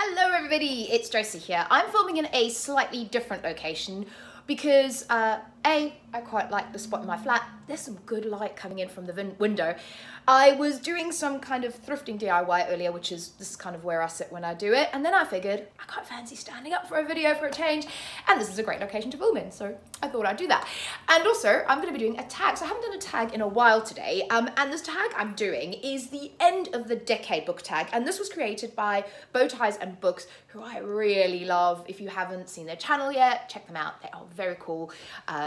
Hello everybody, it's Josie here. I'm filming in a slightly different location because I quite like the spot in my flat. There's some good light coming in from the window. I was doing some kind of thrifting DIY earlier, this is kind of where I sit when I do it, and then I figured I can't fancy standing up for a video for a change, and this is a great location to film in, so I thought I'd do that. And also, I'm going to be doing a tag, so I haven't done a tag in a while today, and this tag I'm doing is the end of the decade book tag, and this was created by BowtiesandBooks, who I really love. If you haven't seen their channel yet, check them out. They are very cool.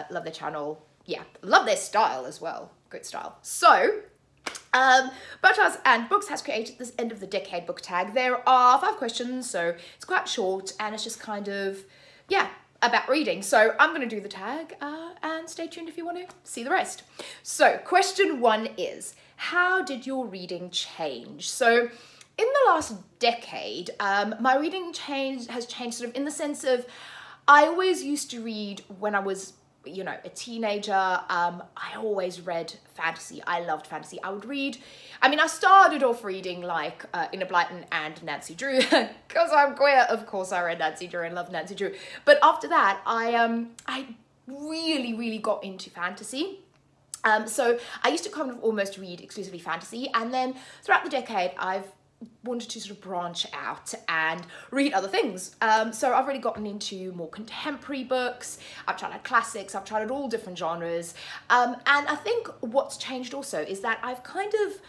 Love their channel. Yeah, love their style as well. Good style. So, BowtiesandBooks has created this end of the decade book tag. There are 5 questions, so it's quite short, and it's just kind of, yeah, about reading. So I'm going to do the tag, and stay tuned if you want to see the rest. So question 1 is, how did your reading change? So in the last decade, my reading has changed sort of in the sense of, I always used to read when I was, you know, a teenager. I always read fantasy. I loved fantasy. I would read, I started off reading like Enid Blyton and Nancy Drew, because I'm queer. Of course I read Nancy Drew and loved Nancy Drew. But after that, I really got into fantasy. So I used to kind of almost read exclusively fantasy, and then throughout the decade, I've wanted to sort of branch out and read other things. So I've really gotten into more contemporary books. I've tried out classics. I've tried out all different genres. And I think what's changed also is that I've kind of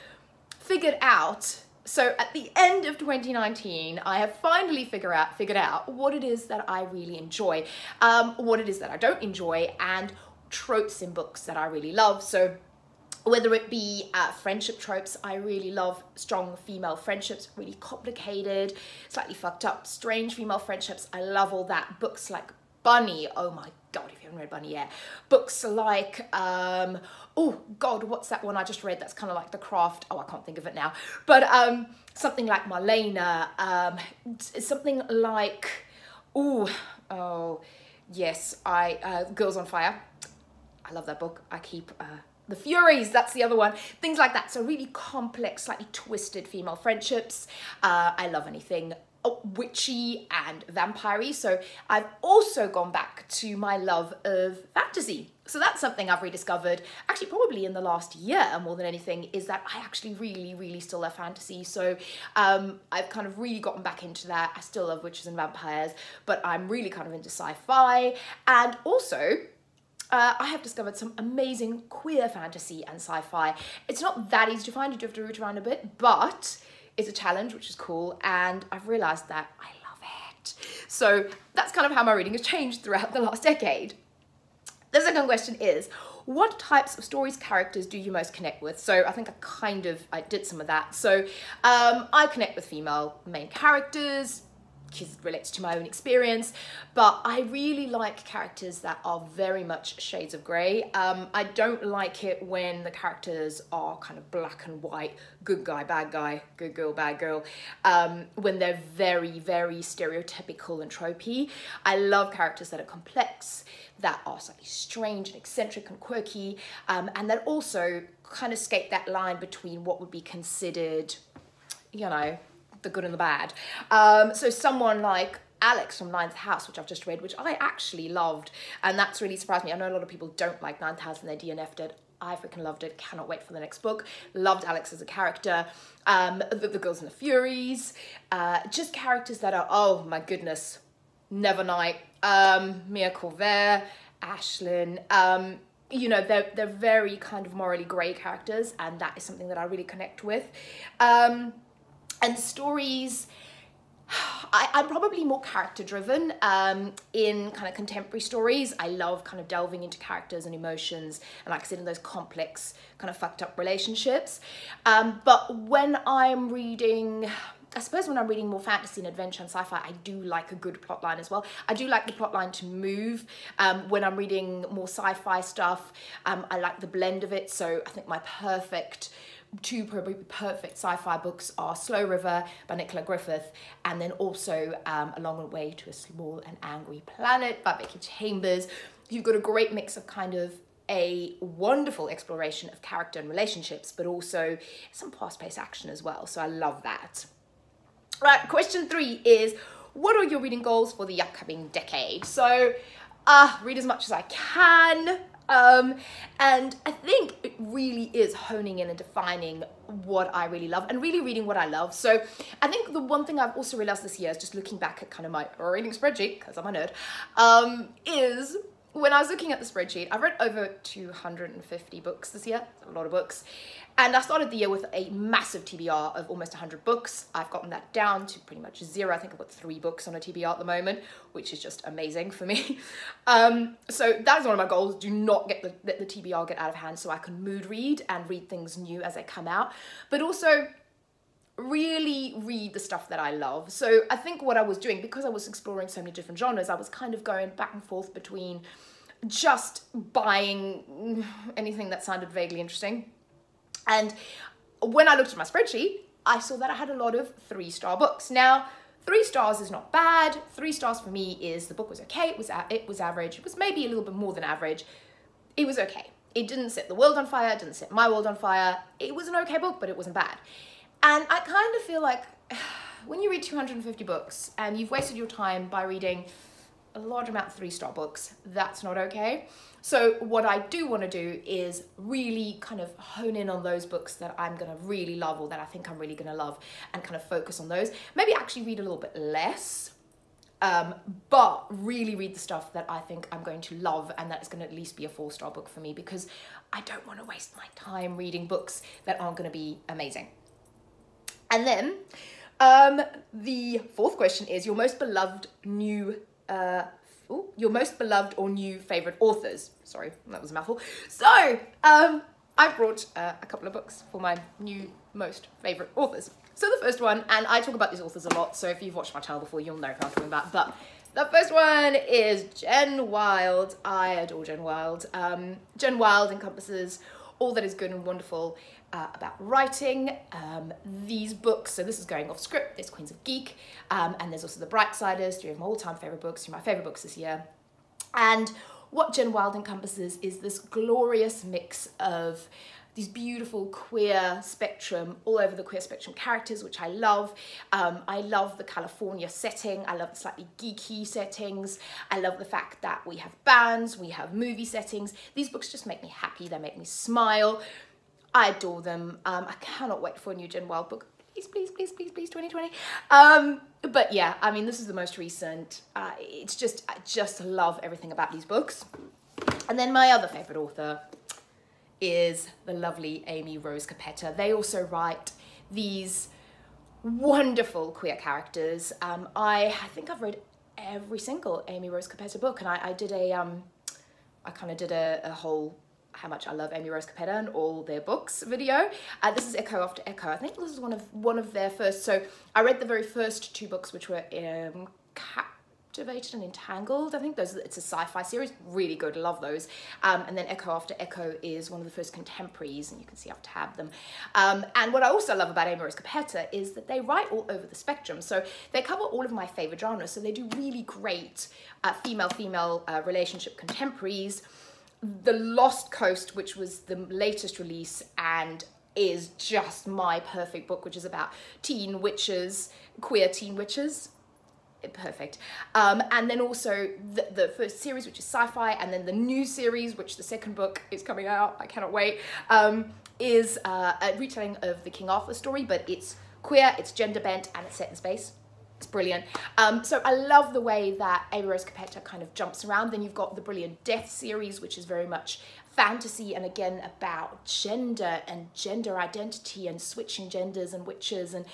figured out, so at the end of 2019, I have finally figured out what it is that I really enjoy, what it is that I don't enjoy, and tropes in books that I really love. So whether it be friendship tropes, I really love strong female friendships, really complicated, slightly fucked up, strange female friendships. I love all that. Books like Bunny, oh my God, if you haven't read Bunny yet. Books like, oh God, what's that one I just read that's kind of like The Craft? Oh, I can't think of it now. But something like Marlena, something like, oh yes, Girls on Fire. I love that book. I keep, The Furies, that's the other one. Things like that. So really complex, slightly twisted female friendships. I love anything witchy and vampire-y. So I've also gone back to my love of fantasy. So that's something I've rediscovered, actually probably in the last year more than anything, is that I actually really still love fantasy. So I've kind of really gotten back into that. I still love witches and vampires, but I'm really kind of into sci-fi. And also, I have discovered some amazing queer fantasy and sci-fi. It's not that easy to find, you do have to root around a bit, but it's a challenge, which is cool, and I've realised that I love it. So that's kind of how my reading has changed throughout the last decade. The second question is, what types of stories, characters do you most connect with? So I think I did some of that. So I connect with female main characters, because it relates to my own experience, but I really like characters that are very much shades of grey. I don't like it when the characters are kind of black and white, good guy, bad guy, good girl, bad girl, when they're very stereotypical and tropey. I love characters that are complex, that are slightly strange and eccentric and quirky, and that also kind of skate that line between what would be considered, you know, the good and the bad. So someone like Alex from Ninth House, which I've just read, which I actually loved, and that's really surprised me. I know a lot of people don't like Ninth House and they DNF'd it. I freaking loved it. Cannot wait for the next book. Loved Alex as a character. The Girls and the Furies. Just characters that are, oh my goodness, Nevernight, Mia Corvère, Ashlyn. You know, they're very kind of morally grey characters, and that is something that I really connect with. And stories, I'm probably more character driven in kind of contemporary stories. I love kind of delving into characters and emotions, and like I said, in those complex kind of fucked up relationships. But when I'm reading, I suppose when I'm reading more fantasy and adventure and sci-fi, I do like a good plotline as well. I do like the plotline to move. When I'm reading more sci-fi stuff, I like the blend of it. So I think my two probably perfect sci-fi books are Slow River by Nicola Griffith, and then also A Long Way to a Small and Angry Planet by Becky Chambers. You've got a great mix of kind of a wonderful exploration of character and relationships, but also some fast-paced action as well. So I love that. Right, question 3 is, what are your reading goals for the upcoming decade? So, read as much as I can. And I think it really is honing in and defining what I really love and really reading what I love. So I think the one thing I've also realized this year is just looking back at kind of my reading spreadsheet, because I'm a nerd, is when I was looking at the spreadsheet, I've read over 250 books this year, a lot of books. And I started the year with a massive TBR of almost 100 books. I've gotten that down to pretty much 0. I think I've got 3 books on a TBR at the moment, which is just amazing for me. So that is one of my goals. Do not let the TBR get out of hand so I can mood read and read things new as they come out. But also really read the stuff that I love. So I think what I was doing, because I was exploring so many different genres, I was kind of going back and forth between just buying anything that sounded vaguely interesting. And when I looked at my spreadsheet, I saw that I had a lot of 3-star books. Now, 3 stars is not bad. 3 stars for me is the book was okay, it was average, it was maybe a little bit more than average. It was okay. It didn't set the world on fire, it didn't set my world on fire. It was an okay book, but it wasn't bad. And I kind of feel like when you read 250 books and you've wasted your time by reading a large amount of 3-star books, that's not okay. So what I do want to do is really kind of hone in on those books that I'm going to really love, or that I think I'm really going to love, and kind of focus on those. Maybe actually read a little bit less, but really read the stuff that I think I'm going to love and that is going to at least be a 4-star book for me, because I don't want to waste my time reading books that aren't going to be amazing. And then the 4th question is your most beloved or new favorite authors. Sorry, that was a mouthful. So I brought a couple of books for my new most favorite authors. So the first one, and I talk about these authors a lot, so if you've watched my channel before, you'll know who I'm talking about, but the first one is Jen Wilde. I adore Jen Wilde. Jen Wilde encompasses all that is good and wonderful about writing. These books, so this is going off script, there's Queens of Geek, and there's also The Brightsiders, 3 of my all-time favourite books, 3 of my favourite books this year. And what Jen Wilde encompasses is this glorious mix of these beautiful queer spectrum, all over the queer spectrum characters, which I love. I love the California setting. I love the slightly geeky settings. I love the fact that we have bands, we have movie settings. These books just make me happy. They make me smile. I adore them. I cannot wait for a new Jen Wilde book. Please, please, please, please, please, 2020. But yeah, I mean, this is the most recent. I just love everything about these books. And then my other favorite author is the lovely Amy Rose Capetta. They also write these wonderful queer characters. I think I've read every single Amy Rose Capetta book, and I did a whole how much I love Amy Rose Capetta and all their books video. This is Echo After Echo. I think this is one of their first. So I read the very first 2 books, which were Captivated and Entangled. I think it's a sci-fi series, really good, love those. And then Echo After Echo is one of the first contemporaries, and you can see I've tabbed them. And what I also love about Amy Rose Capetta is that they write all over the spectrum. So they cover all of my favorite genres. So they do really great female-female relationship contemporaries. The Lost Coast, which was the latest release and is just my perfect book, which is about teen witches, queer teen witches. Perfect. And then also the first series, which is sci-fi, and then the new series, which the second book is coming out, I cannot wait, is a retelling of the King Arthur story, but it's queer, it's gender bent, and it's set in space. It's brilliant. So I love the way that Amy Rose Capetta kind of jumps around. Then you've got the Brilliant Death series, which is very much fantasy and again about gender and gender identity and switching genders and witches, and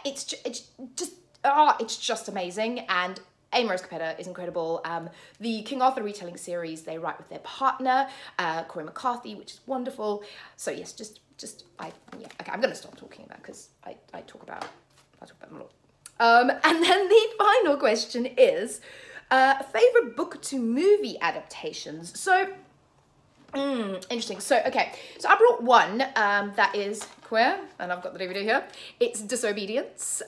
it's just amazing. And Amy Rose Capetta is incredible. The King Arthur retelling series, they write with their partner, Corey McCarthy, which is wonderful. So yes, okay, I'm going to stop talking about because I talk about them a lot. And then the final question is favorite book to movie adaptations. So interesting. So okay, so I brought one that is queer, and I've got the DVD here. It's Disobedience.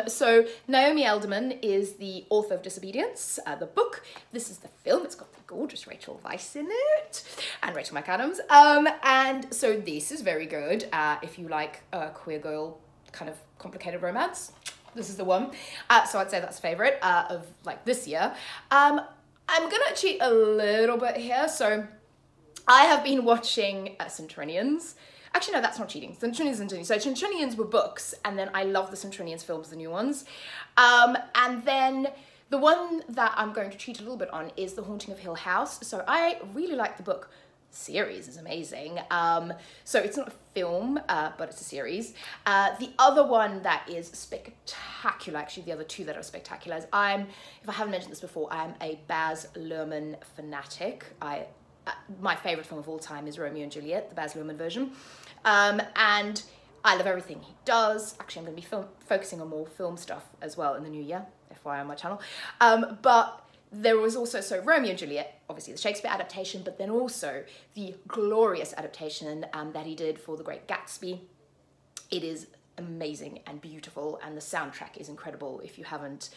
So Naomi Alderman is the author of Disobedience, the book. This is the film. It's got the gorgeous Rachel Weisz in it and Rachel McAdams. And so this is very good if you like a queer girl kind of complicated romance. This is the one. So I'd say that's a favorite of like this year. I'm gonna cheat a little bit here. So I have been watching Centurions. Actually, no, that's not cheating. Centurions. So Centurions were books, and then I love the Centurions films, the new ones. And then the one that I'm going to cheat a little bit on is The Haunting of Hill House. So I really like the book. Series is amazing. So it's not a film, but it's a series. The other one that is spectacular, actually the other two that are spectacular is if I haven't mentioned this before, I am a Baz Luhrmann fanatic. My favorite film of all time is Romeo and Juliet, the Baz Luhrmann version. And I love everything he does. Actually, I'm going to be focusing on more film stuff as well in the new year, FYI on my channel. But there was also, so Romeo and Juliet, obviously the Shakespeare adaptation, but then also the glorious adaptation that he did for The Great Gatsby. It is amazing and beautiful, and the soundtrack is incredible if you haven't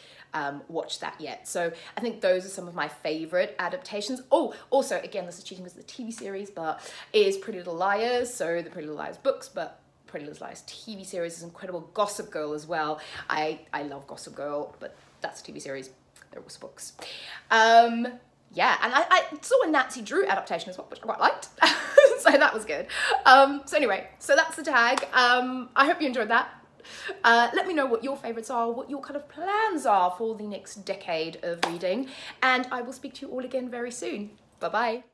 watched that yet. So I think those are some of my favorite adaptations. Oh, also, again, this is cheating because it's a TV series, but is Pretty Little Liars. So the Pretty Little Liars books, but Pretty Little Liars TV series is incredible. Gossip Girl as well. I love Gossip Girl, but that's a TV series. There was books. Yeah, and I saw a Nancy Drew adaptation as well, which I quite liked. So that was good. So anyway, so that's the tag. I hope you enjoyed that. Let me know what your favorites are, what your kind of plans are for the next decade of reading, and I will speak to you all again very soon. Bye-bye.